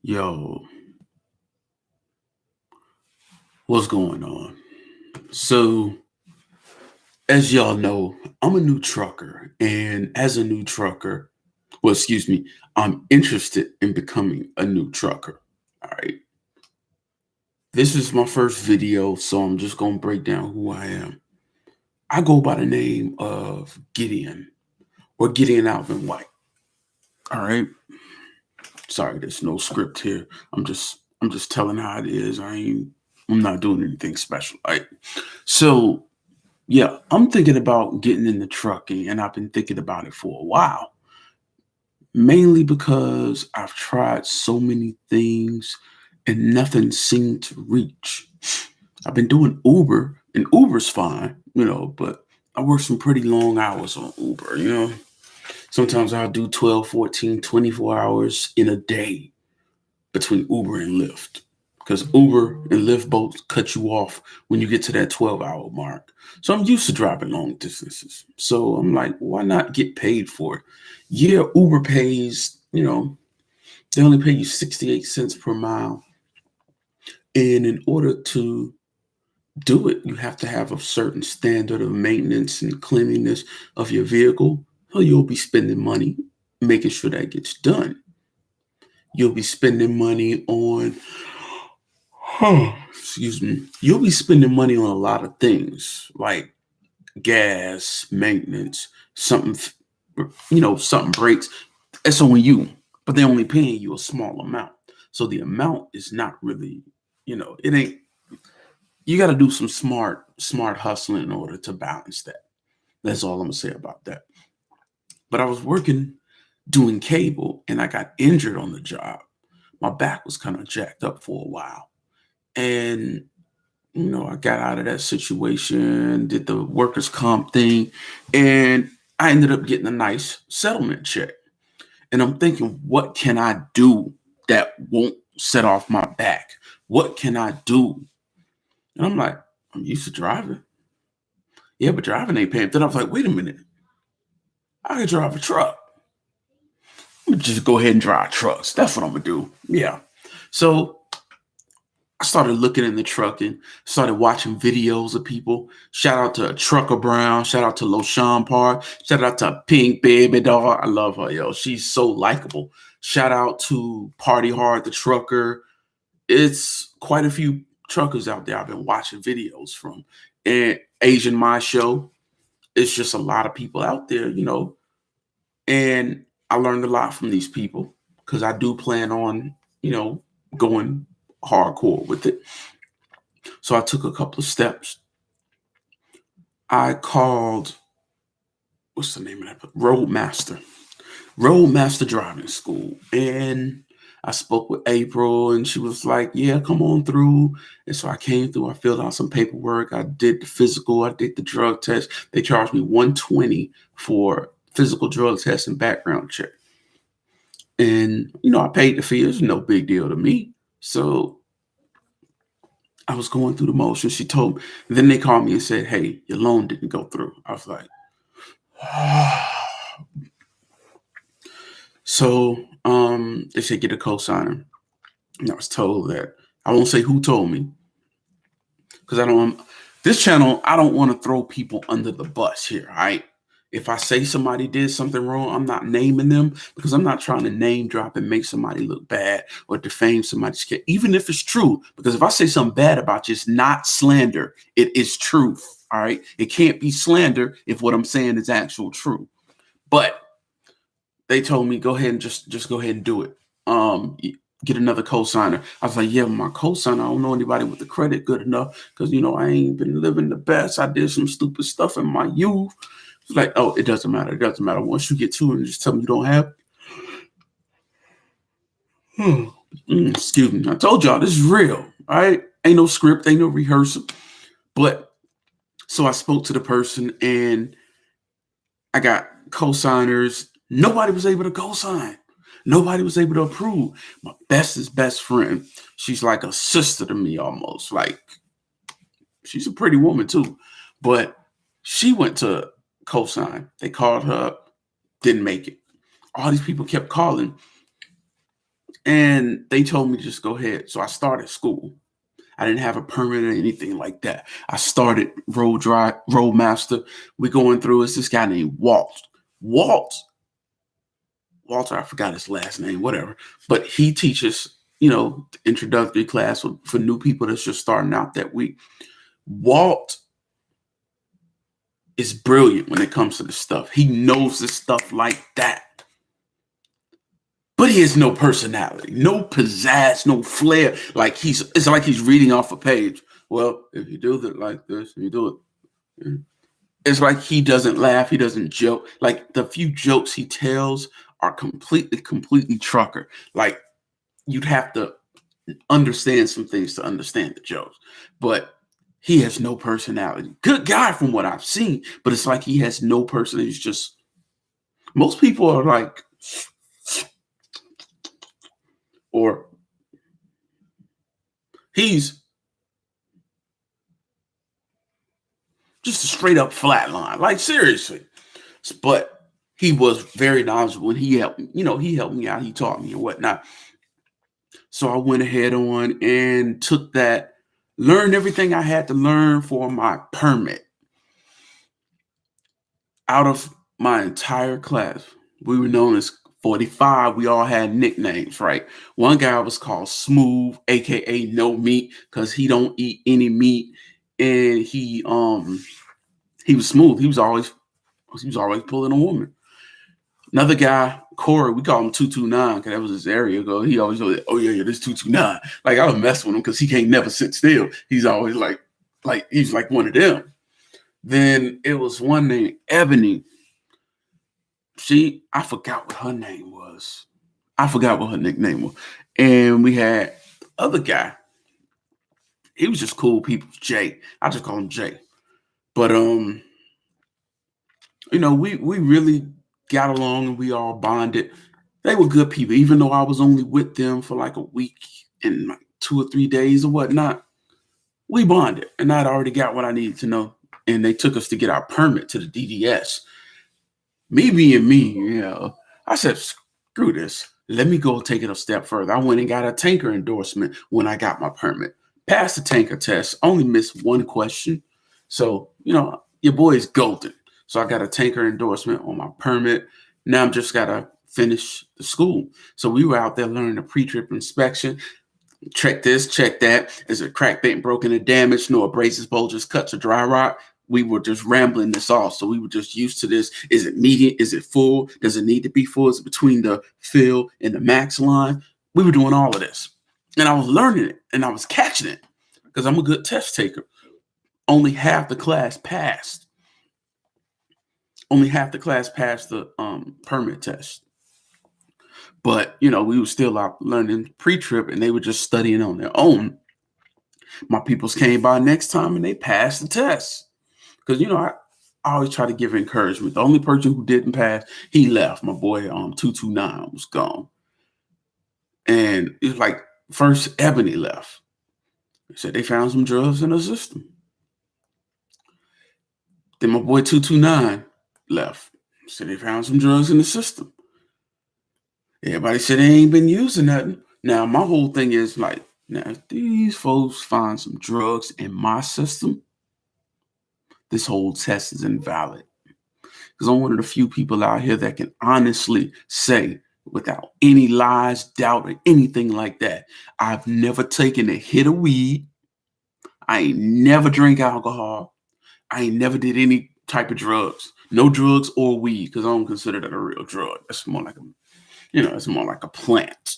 Yo, what's going on? So, as y'all know, I'm a new trucker, and as a new trucker, excuse me, I'm interested in becoming a new trucker. All right. This is my first video, so I'm just going to break down who I am. I go by the name of Gideon or Gideon Alvin White. All right. Sorry, there's no script here. I'm just telling how it is. I'm not doing anything special. All right. So yeah, I'm thinking about getting into trucking, and I've been thinking about it for a while, mainly because I've tried so many things and nothing seemed to reach. I've been doing Uber, and Uber's fine, but I work some pretty long hours on Uber. Sometimes I'll do 12, 14, 24 hours in a day between Uber and Lyft because Uber and Lyft both cut you off when you get to that 12-hour mark. So I'm used to driving long distances. So I'm like, why not get paid for it? Yeah, Uber pays, they only pay you 68 cents per mile. And in order to do it, you have to have a certain standard of maintenance and cleanliness of your vehicle. So you'll be spending money making sure that gets done. You'll be spending money on excuse me, you'll be spending money on a lot of things like gas, maintenance, something breaks. It's on you, but they're only paying you a small amount. So the amount is not really, it ain't, you got to do some smart hustling in order to balance that. That's all I'm gonna say about that. But I was working doing cable and I got injured on the job. My back was kind of jacked up for a while. And I got out of that situation, did the workers' comp thing, and I ended up getting a nice settlement check. And I'm thinking, what can I do that won't set off my back? What can I do? And I'm like, I'm used to driving. Yeah, but driving ain't paying. Then I was like, wait a minute, I can drive a truck. I'm gonna just go ahead and drive trucks. That's what I'm gonna do. Yeah. So I started looking in the trucking, started watching videos of people. Shout out to Trucker Brown. Shout out to LoShawn Park. Shout out to Pink Baby Doll. I love her, yo. She's so likable. Shout out to Party Hard, the trucker. It's quite a few truckers out there I've been watching videos from. And Asian My Show. It's just a lot of people out there. And I learned a lot from these people because I do plan on, going hardcore with it. So I took a couple of steps. I called, what's the name of that? Roadmaster Driving School. And I spoke with April and she was like, yeah, come on through. And so I came through, I filled out some paperwork. I did the physical, I did the drug test. They charged me $120 for physical drug test and background check. And, I paid the fee. It was no big deal to me. So I was going through the motions. She told me, then they called me and said, hey, your loan didn't go through. I was like, so they said get a cosigner. And I was told that I won't say who told me because this channel, I don't want to throw people under the bus here. All right. If I say somebody did something wrong, I'm not naming them because I'm not trying to name drop and make somebody look bad or defame somebody's kid, even if it's true. Because if I say something bad about you, it's not slander. It is truth. All right. It can't be slander if what I'm saying is actual truth. But they told me go ahead and just go ahead and do it. Get another cosigner. I was like, yeah, my cosigner, I don't know anybody with the credit good enough because I ain't been living the best. I did some stupid stuff in my youth. It's like, oh, it doesn't matter. It doesn't matter. Once you get to it and just tell me you don't have. Excuse me. I told y'all this is real. All right. Ain't no script, ain't no rehearsal. But so I spoke to the person and I got co-signers. Nobody was able to co-sign. Nobody was able to approve. My best friend. She's like a sister to me almost. Like she's a pretty woman too. But she went to co-sign. They called her up, didn't make it. All these people kept calling. And they told me just go ahead. So I started school. I didn't have a permit or anything like that. I started road master. We're going through. It's this guy named Walt. Walt, Walter, I forgot his last name, whatever. But he teaches, introductory class for new people that's just starting out that week. Walt is brilliant when it comes to this stuff. He knows this stuff like that. But he has no personality, no pizzazz, no flair. It's like he's reading off a page. Well, if you do it like this, you do it. It's like he doesn't laugh. He doesn't joke. Like the few jokes he tells are completely trucker. Like you'd have to understand some things to understand the jokes. But he has no personality. Good guy from what I've seen, but it's like he has no personality. He's just, most people are like, or he's just a straight up flat line. Like seriously. But he was very knowledgeable and he helped me out. He taught me and whatnot. So I went ahead on and took that, learned everything I had to learn for my permit. Out of my entire class, we were known as 45. We all had nicknames, right? One guy was called Smooth, aka No Meat, because he don't eat any meat. And he was smooth. He was always pulling a woman. Another guy, Corey, we call him 229 because that was his area ago. He always goes, oh yeah, this 229. Like I would mess with him because he can't never sit still. He's always like he's like one of them. Then it was one named Ebony. I forgot what her name was. I forgot what her nickname was. And we had the other guy. He was just cool people. Jay. I just call him Jay. But we really got along and we all bonded. They were good people, even though I was only with them for like a week and like 2 or 3 days or whatnot. We bonded, and I'd already got what I needed to know. And they took us to get our permit to the DDS. Me being me, I said, screw this. Let me go take it a step further. I went and got a tanker endorsement when I got my permit. Passed the tanker test, only missed one question. So, your boy is golden. So I got a tanker endorsement on my permit. Now I'm just got to finish the school. So we were out there learning the pre-trip inspection. Check this, check that. Is it crack bent, broken, and damaged? No abrasives, bulges, cuts, or dry rot? We were just rambling this off. So we were just used to this. Is it medium? Is it full? Does it need to be full? Is it between the fill and the max line? We were doing all of this. And I was learning it and I was catching it because I'm a good test taker. Only half the class passed. Only half the class passed the permit test. But, we were still out learning pre-trip and they were just studying on their own. My peoples came by next time and they passed the test. Because, I always try to give encouragement. The only person who didn't pass, he left. My boy 229 was gone. And it was like first Ebony left. They said they found some drugs in the system. Then my boy 229 left. Said they found some drugs in the system. Everybody said they ain't been using nothing. Now, my whole thing is like, now, if these folks find some drugs in my system, this whole test is invalid. Because I'm one of the few people out here that can honestly say, without any lies, doubt, or anything like that, I've never taken a hit of weed. I ain't never drank alcohol. I ain't never did any type of drugs. No drugs or weed, because I don't consider that a real drug. That's more like it's more like a plant.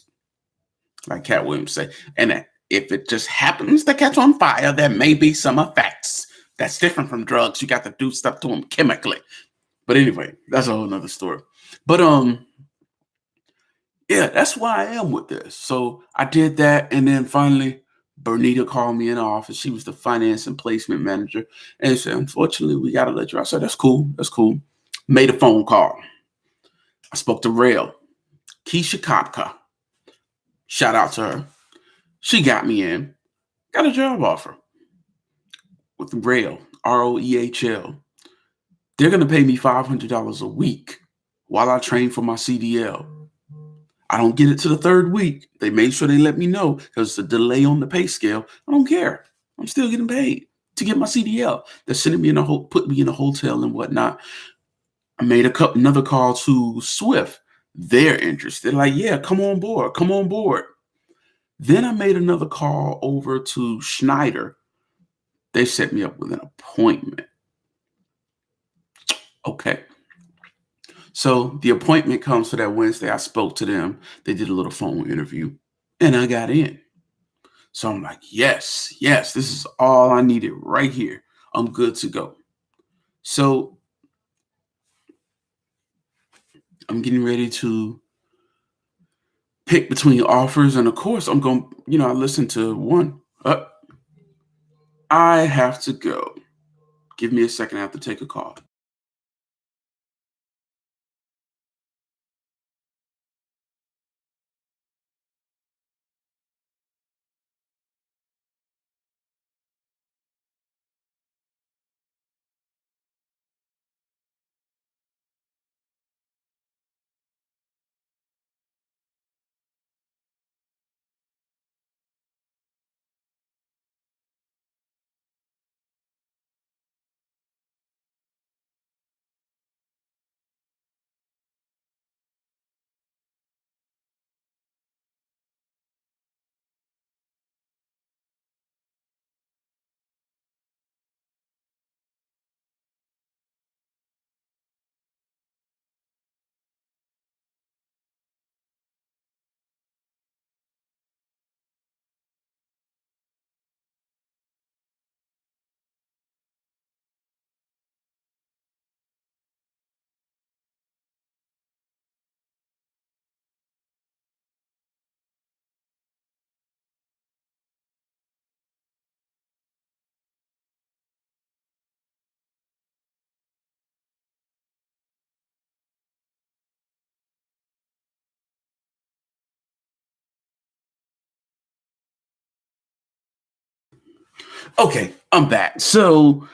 Like Cat Williams say. And if it just happens to catch on fire, there may be some effects. That's different from drugs. You got to do stuff to them chemically. But anyway, that's a whole nother story. But that's why I am with this. So I did that, and then finally, Bernita called me in the office. She was the finance and placement manager, and she said, "Unfortunately, we got to let you." I said, "That's cool. That's cool." Made a phone call. I spoke to Rail, Keisha Kopka. Shout out to her. She got me in. Got a job offer with Rail, ROEHL. They're going to pay me $500 a week while I train for my CDL. I don't get it to the third week. They made sure they let me know because it's a delay on the pay scale. I don't care. I'm still getting paid to get my CDL. They're sending me in put me in a hotel and whatnot. I made another call to Swift. They're interested. Like, yeah, come on board. Come on board. Then I made another call over to Schneider. They set me up with an appointment. Okay. So the appointment comes for that Wednesday. I spoke to them. They did a little phone interview and I got in. So I'm like, yes, yes, this is all I needed right here. I'm good to go. So I'm getting ready to pick between offers. And of course, I'm going, I listen to one. I have to go. Give me a second. I have to take a call. Okay, I'm back. So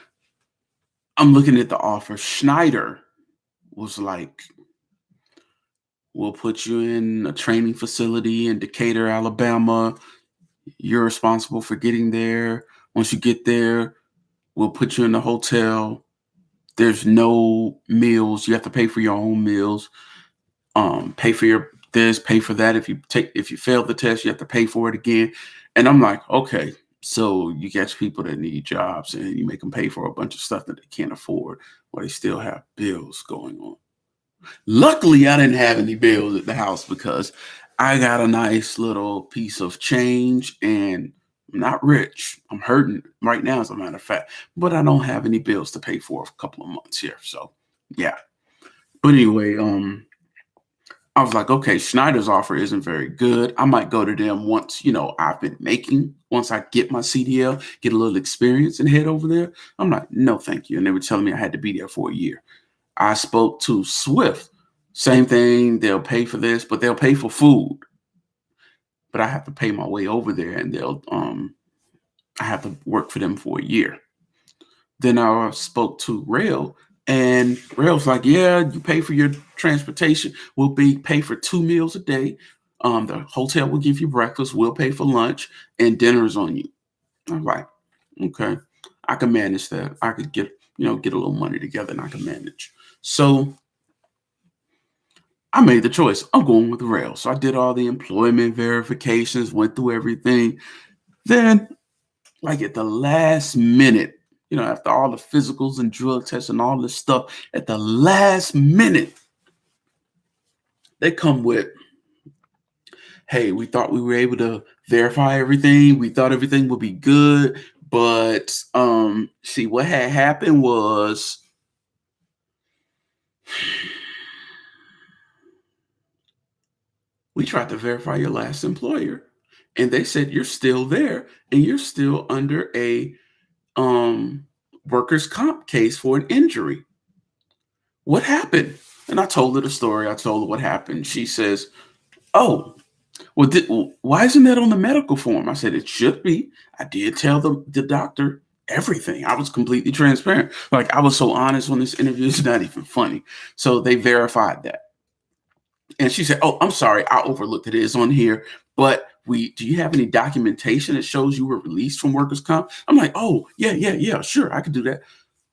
I'm looking at the offer. Schneider was like, we'll put you in a training facility in Decatur, Alabama. You're responsible for getting there. Once you get there, we'll put you in a hotel. There's no meals. You have to pay for your own meals. Pay for your this, pay for that. If you fail the test, you have to pay for it again. And I'm like, okay, so you get people that need jobs and you make them pay for a bunch of stuff that they can't afford, while they still have bills going on. Luckily, I didn't have any bills at the house because I got a nice little piece of change and I'm not rich. I'm hurting right now, as a matter of fact, but I don't have any bills to pay for a couple of months here. So, yeah. But anyway, I was like, okay, Schneider's offer isn't very good. I might go to them once, once I get my CDL, get a little experience and head over there. I'm like, no, thank you. And they were telling me I had to be there for a year. I spoke to Swift. Same thing. They'll pay for this, but they'll pay for food. But I have to pay my way over there and I have to work for them for a year. Then I spoke to Rail, and Rail's like, yeah, you pay for your transportation. We'll pay for 2 meals a day. The hotel will give you breakfast. We'll pay for lunch, and dinner's on you. I'm like, okay, I can manage that. I could get a little money together, and I can manage. So I made the choice. I'm going with Rail. So I did all the employment verifications, went through everything. Then, like at the last minute, after all the physicals and drug tests and all this stuff, at the last minute, they come with, hey, we thought we were able to verify everything. We thought everything would be good. But see, what had happened was we tried to verify your last employer, and they said you're still there and you're still under a workers' comp case for an injury. What happened? And I told her the story. I told her what happened. She says, oh, well, why isn't that on the medical form? I said, it should be. I did tell the doctor everything. I was completely transparent. Like, I was so honest on this interview, it's not even funny. So they verified that. And she said, "Oh, I'm sorry, I overlooked it. It is on here, but do you have any documentation that shows you were released from workers' comp?" I'm like, "Oh, yeah, yeah, yeah, sure, I could do that."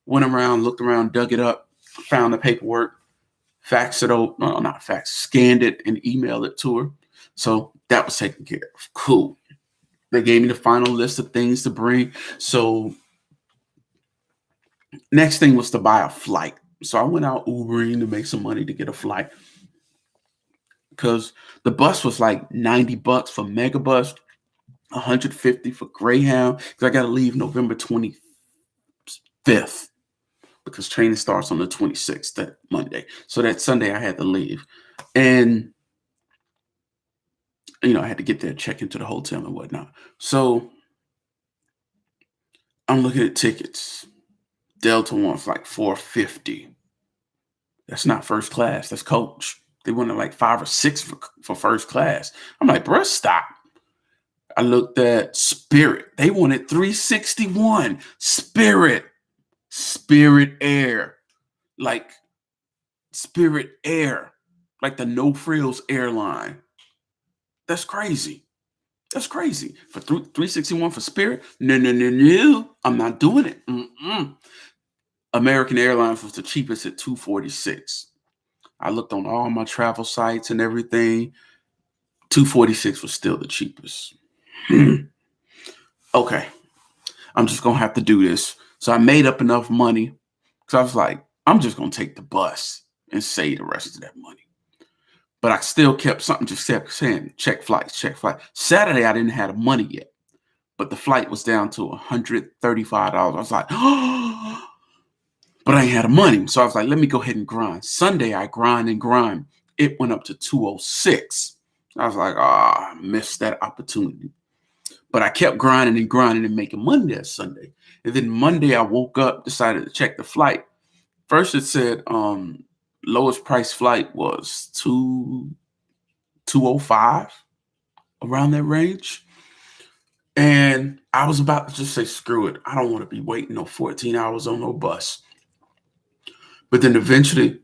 Went around, looked around, dug it up, found the paperwork, faxed it over, no, not faxed, scanned it and emailed it to her. So that was taken care of. Cool. They gave me the final list of things to bring. So next thing was to buy a flight. So I went out Ubering to make some money to get a flight because the bus was like $90 for Megabus, 150 for Greyhound. Because I got to leave November 25th because training starts on the 26th, that Monday. So that Sunday I had to leave. And I had to get there, check into the hotel and whatnot. So I'm looking at tickets. Delta wants like 450. That's not first class. That's coach. They wanted like 5 or 6 for first class. I'm like, bruh, stop. I looked at Spirit. They wanted 361. Spirit Air. Like Spirit Air. Like the no frills airline. That's crazy. That's crazy. For 361 for Spirit? No, no, no, no. I'm not doing it. Mm-mm. American Airlines was the cheapest at 246. I looked on all my travel sites and everything. 246 was still the cheapest. Okay. I'm just going to have to do this. So I made up enough money because I was like, I'm just going to take the bus and save the rest of that money. But I still kept something, just kept saying, check flights, check flight. Saturday, I didn't have the money yet, but the flight was down to $135. I was like, oh, but I ain't had the money. So I was like, let me go ahead and grind. Sunday, I grind and grind. It went up to 206. I was like, I missed that opportunity. But I kept grinding and grinding and making money that Sunday. And then Monday, I woke up, decided to check the flight. First, it said lowest price flight was 205, around that range. And I was about to just say, screw it. I don't want to be waiting no 14 hours on no bus. But then eventually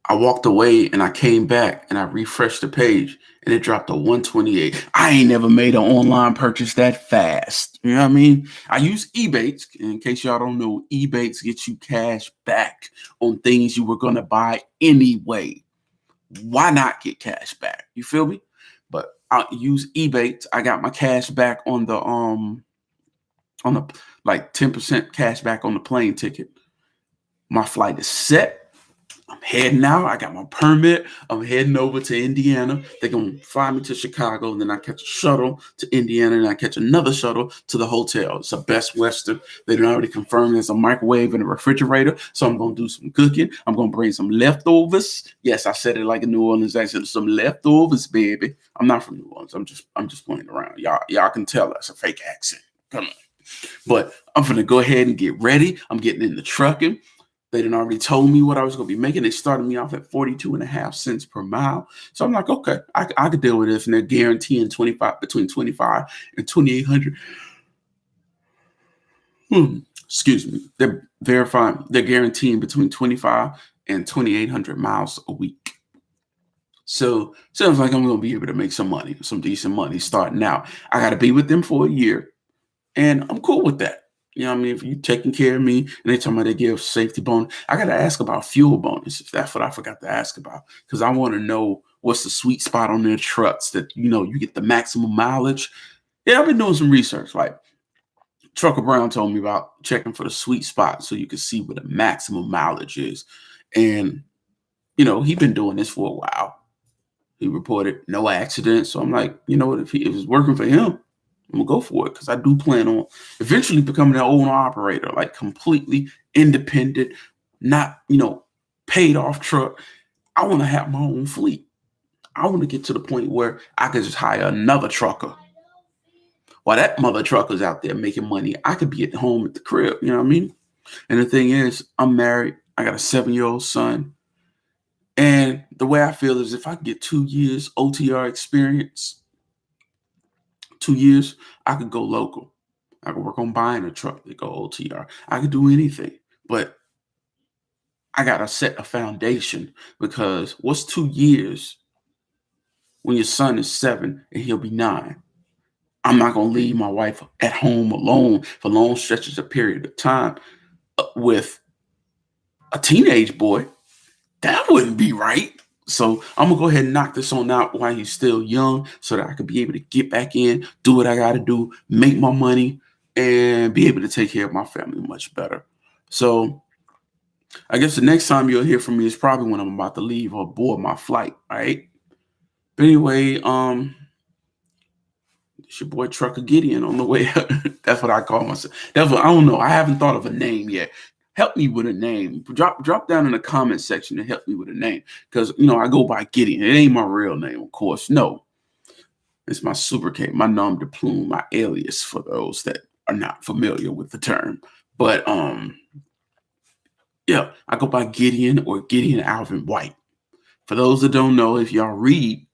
I walked away and I came back and I refreshed the page and it dropped to 128. I ain't never made an online purchase that fast. You know what I mean? I use Ebates. In case y'all don't know, Ebates gets you cash back on things you were going to buy anyway. Why not get cash back? You feel me? But I use Ebates. I got my cash back on the like 10% cash back on the plane ticket. My flight is set. I'm heading out. I got my permit. I'm heading over to Indiana. They're going to fly me to Chicago. And then I catch a shuttle to Indiana. And I catch another shuttle to the hotel. It's a Best Western. They done already confirmed there's a microwave and a refrigerator. So I'm going to do some cooking. I'm going to bring some leftovers. Yes, I said it like a New Orleans accent. Some leftovers, baby. I'm not from New Orleans. I'm just playing around. Y'all can tell that's a fake accent. Come on. But I'm going to go ahead and get ready. I'm getting in the trucking. They done already told me what I was going to be making. They started me off at 42.5 cents per mile. So I'm like, okay, I could deal with this. And they're guaranteeing between 25 and 2,800. Excuse me. They're guaranteeing between 25 and 2,800 miles a week. So sounds like I'm going to be able to make some money, some decent money starting out. I got to be with them for a year. And I'm cool with that. You know what I mean? If you're taking care of me and they tell me they give safety bonus, I got to ask about fuel bonuses. That's what I forgot to ask about because I want to know what's the sweet spot on their trucks that, you get the maximum mileage. Yeah, I've been doing some research. Like Trucker Brown told me about checking for the sweet spot so you can see what the maximum mileage is. And, he's been doing this for a while. He reported no accidents. So I'm like, you know what? If it's working for him, I'm gonna go for it because I do plan on eventually becoming an owner operator, like completely independent, not paid off truck. I want to have my own fleet. I want to get to the point where I could just hire another trucker. While that mother trucker's out there making money, I could be at home at the crib. You know what I mean? And the thing is, I'm married. I got a 7-year-old son. And the way I feel is if I get 2 years OTR experience, 2 years, I could go local. I could work on buying a truck to go OTR. I could do anything, but I got to set a foundation because what's 2 years when your son is 7 and he'll be 9. I'm not going to leave my wife at home alone for long stretches of period of time with a teenage boy. That wouldn't be right. So I'm gonna go ahead and knock this on out while he's still young so that I could be able to get back in, do what I gotta do, make my money, and be able to take care of my family much better. So I guess the next time you'll hear from me is probably when I'm about to leave or board my flight, all right? But anyway, it's your boy Trucker Gideon on the way up. That's what I call myself. That's what I don't know. I haven't thought of a name yet. Help me with a name. Drop down in the comment section and help me with a name. Because I go by Gideon. It ain't my real name, of course. No. It's my sobriquet, my nom de plume, my alias for those that are not familiar with the term. But yeah, I go by Gideon or Gideon Alvin White. For those that don't know, if y'all read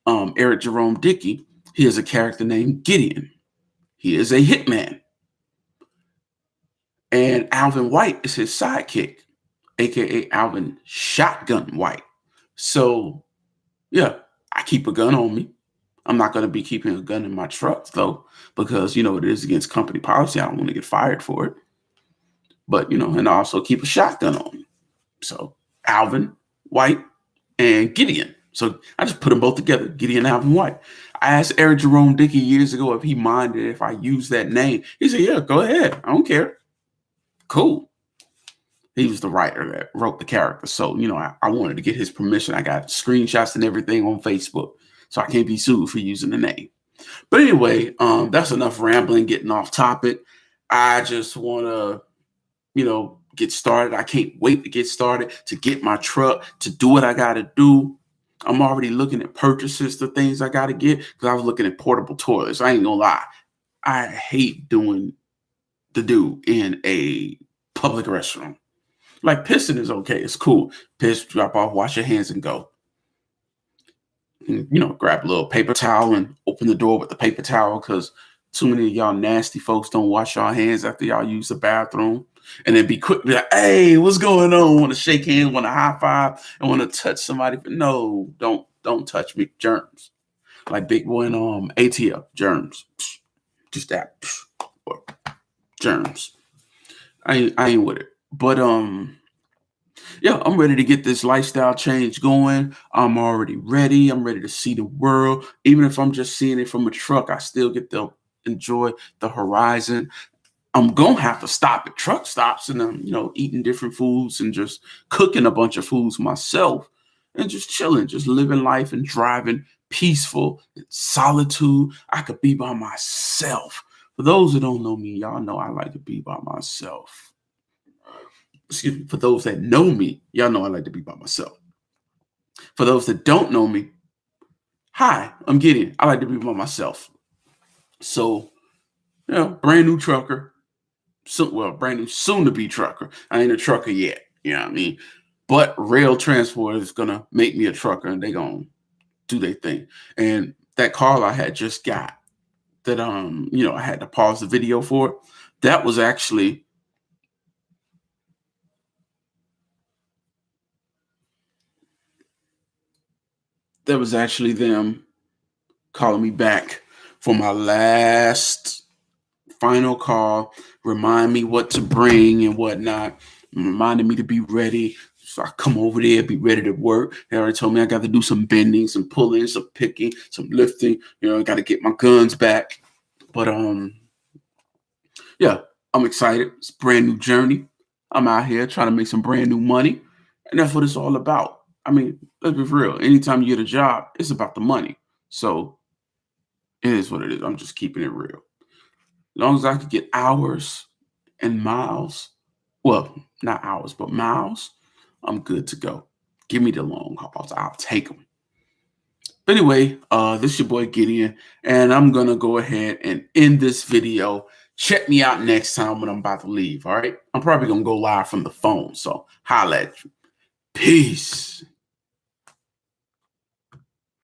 Eric Jerome Dickey, he has a character named Gideon. He is a hitman. And Alvin White is his sidekick, aka Alvin Shotgun White. So yeah, I keep a gun on me. I'm not going to be keeping a gun in my truck though, because it is against company policy. I don't want to get fired for it. But and I also keep a shotgun on me. So Alvin White and Gideon. So I just put them both together, Gideon Alvin White. I asked Eric Jerome Dickey years ago if he minded if I used that name. He said, yeah, go ahead. I don't care. Cool. He was the writer that wrote the character. So, I wanted to get his permission. I got screenshots and everything on Facebook. So I can't be sued for using the name. But anyway, that's enough rambling, getting off topic. I just want to, get started. I can't wait to get started, to get my truck, to do what I got to do. I'm already looking at purchases, the things I got to get, because I was looking at portable toilets. I ain't gonna lie. I hate doing the do in a public restroom. Like pissing is okay. It's cool. Piss, drop off, wash your hands and go. And, grab a little paper towel and open the door with the paper towel, because too many of y'all nasty folks don't wash your hands after y'all use the bathroom. And then be quick, be like, hey, what's going on? Want to shake hands, want to high five, and want to touch somebody. But no, don't touch me. Germs. Like Big Boy in ATL. Germs. Just that. Germs. I ain't with it. But yeah, I'm ready to get this lifestyle change going. I'm already ready. I'm ready to see the world. Even if I'm just seeing it from a truck, I still get to enjoy the horizon. I'm going to have to stop at truck stops and eating different foods and just cooking a bunch of foods myself and just chilling, just living life and driving peaceful solitude. I could be by myself. For those who don't know me, y'all know I like to be by myself. Excuse me. For those that know me, y'all know I like to be by myself. For those that don't know me, hi, I'm Gideon. I like to be by myself. So, brand new trucker. Brand new soon to be trucker. I ain't a trucker yet. You know what I mean? But rail transport is going to make me a trucker, and they going to do their thing. And that car I had just got that, I had to pause the video for, that was actually them calling me back for my last final call, remind me what to bring and whatnot, reminded me to be ready. So I come over there, be ready to work. They already told me I got to do some bending, some pulling, some picking, some lifting. I got to get my guns back. But yeah, I'm excited. It's a brand new journey. I'm out here trying to make some brand new money. And that's what it's all about. I mean, let's be real. Anytime you get a job, it's about the money. So it is what it is. I'm just keeping it real. As long as I could get hours and miles, well, not hours, but miles, I'm good to go. Give me the long hauls. I'll take them. But anyway, this is your boy Gideon, and I'm going to go ahead and end this video. Check me out next time when I'm about to leave, all right? I'm probably going to go live from the phone, so holla at you. Peace.